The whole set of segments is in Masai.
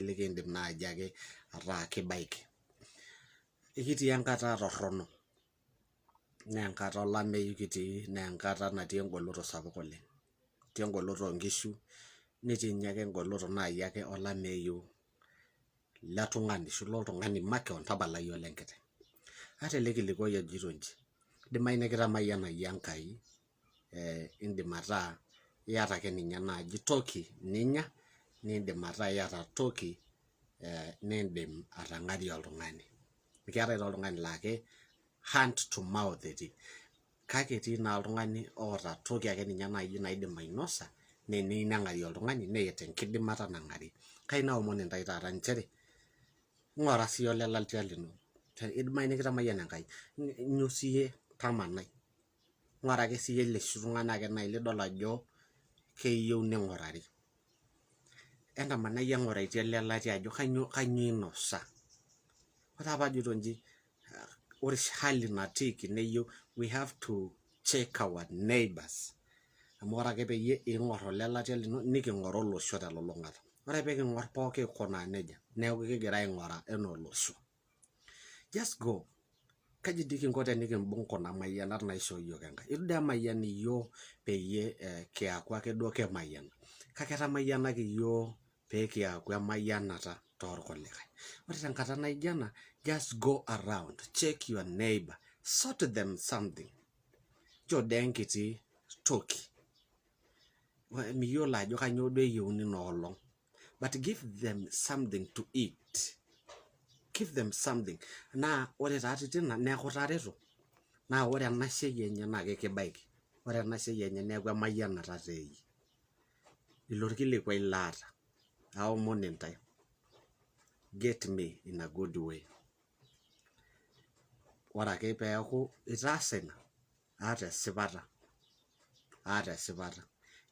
likindim naaji ake ataa kibaiki. Ikitii enkata torrono, naa enkata olameyu kitii, naa enkata natii engoloto sapuk oleng. Etii engoloto oonkishu, netii ninye ake engoloto naaji ake olameyu letung'ani ashu loltung'ani makeon tapalai olenkiteng. Ata ele kilikuai ojito nji, idimayu nikitamayiana iyie Enkai, indim ataa iyata ake ninye naaji toki ninya, nindim ataa iyata toki nindim atang'arie oltung'ani. Keetai taa oltung'ani laa ke hand to mouth etii, kake etii naa oltung'ani oota toki ake ninye naaji naidim ainosa naa eniyieu neng'arie oltung'ani neeta enkidimata nang'arie. Kayieu naomon intae taata nchere, ng'ura siiyie olelatia lino. Idimayu nikitamayiana Enkai, nyoo siiyie tamanai. Ng'ura ake siiyie loshi tung'anak ake naaji lidol ajo keyieu ning'urari. Entamanai eng'uraitie olelatia ajo kanyoo inosa. Ore apa ajito nji, ore hali natiiki neyieu we have to check our neighbors. Amu ore ake peyie ing'or olelatia lino niking'ora olosho telulung'ata. Ore peeking'or pooki aikunaa nejia, neeku kigira aing'ura enaa olosho. Just go. Kaji dii kinko tenikimbung kuna mayianat naishoo yiok Enkai? Itu dii emayian iyiok peyie kiaku ake duo kemayiana. Kake etamayianaki iyiok pee kiaku emayianata toorkulikae. Ore tenkata naijo ena, just go around, check your neighbor, sort them something. Nchoo dii enkiti toki. Miyiolo ajo kanyoo duo eyieuni ina olong. But give them something to eat. Give them something. Naa ore taa teina neeku itareto. Naa ore ena siai enye naa kibaiki. Ore ena siai enye neeku emayianata teeyie. Ilo orkilikuai laata. Aomon intae. Get me in a good way. Ore ake peeku itaasa ina, aata esipata.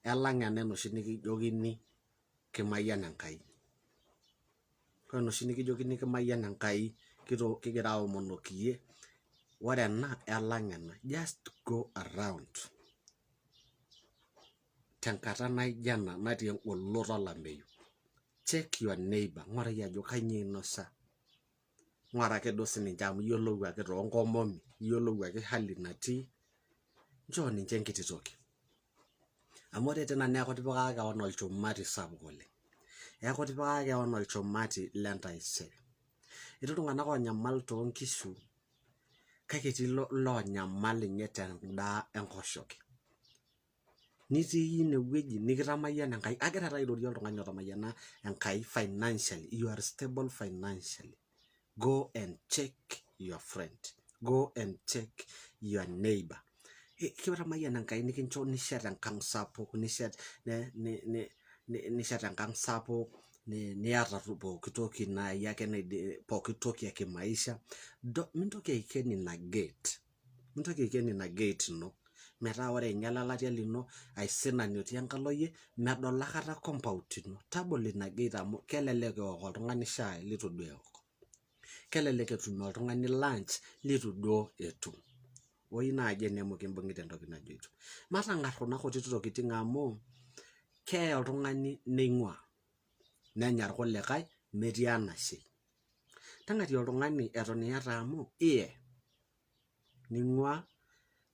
Elang' ena enoshi nikijokini kimayian Enkai. Ore enoshi nikijokini kimayian Enkai kigira aomonoki iyie, ore ena elang' ena. Just go around. Tenkata naijo ena natii engoloto olameyu. Check your neighbor. Ng'urai ajo kanyoo inosa. Ng'ura ake duo sininche amu iyiolou ake toonkomomi, iyiolou ake hali natii. Nchoo ninche enkiti toki. Amu ore teina neeku itipikaka keon olchumati sapuk oleng. Eeku itipikaka keon olchumati lentaisere. Etii iltung'anak oonyamal toonkishu, kake etii loonyamal ninye tendaa enkoshoke. Nitii inewueji nikitamayiana Enkai. Agira taa airorie oltung'ani otamayiana Enkai financially. You are stable financially. Go and check your friend. Go and check your neighbor. Kitamayiana Enkai nikincho nishet enkang sapuk, nishet enkang sapuk, niata pooki toki naaji ake pooki toki ake maisha. Mintoki aiken ina gate. Mintoki aiken ina gate ino. Metaa ore ninye olelatia lino aisinani otii enkalo iyie, medol aikata compound ino. Tabolo ina gate amu kelelek eok oltung'ani shai litu duo eok. Kelelek etum oltung'ani lunch litu duo etum. Woi naaji enemo kimbung'ita entoki najoito. Matang'arr kuna kutiti tokiting amu keya oltung'ani neing'ua. Nenya irkulikae metii enasiai. Tang'arie oltung'ani eton iyata amu ning'ua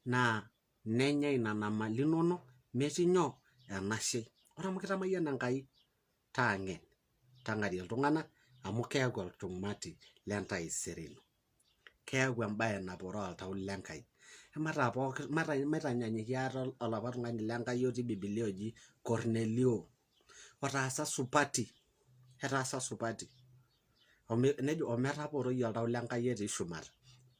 naa nenyai nena mali inonok metii nyoo enasiai. Ore amu kitamayiana Enkai, taang'en. Tang'arie iltung'anak amu keeku olchumati lentaisere ino. Keeku embaye naporoo oltau lenkai. Maitanyanyuki ate olapa tung'ani lenkai otii Biblia oji Kornelio. Otaasa supati. Etaasa supati. Nejo ometaporoi oltau lenkai etii shumata.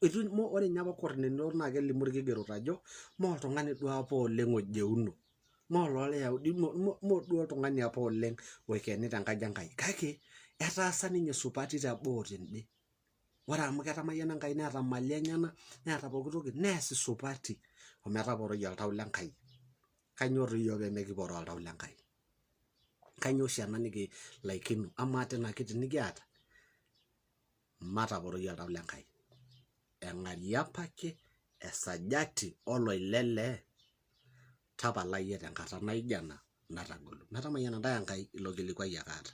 Ore ninye apa Kornelio naa kelimu irkigerot ajo mee oltung'ani duo apa oleng ojeuno. Mee duo oltung'ani apa oleng oikeni tenkaji Enkai. Kake etaasa ninye supati teboo tende. Ore amu ketamayiana Enkai neeta mali enyenak, neeta pooki toki, nees supati ometaporoi oltau lenkai. Kanyoo toi iyiok pemekiporoo oltau lenkai? Kanyoo oshi ena nikilaikino? Amaa tina kiti nikiata? Mataporoi oltau lenkai. Eng'arie apake esajati oloilelee. Tapala iyie tenkata naijo ena natagolo. Metamayiana ntae Enkai ilo kilikuai ake aata.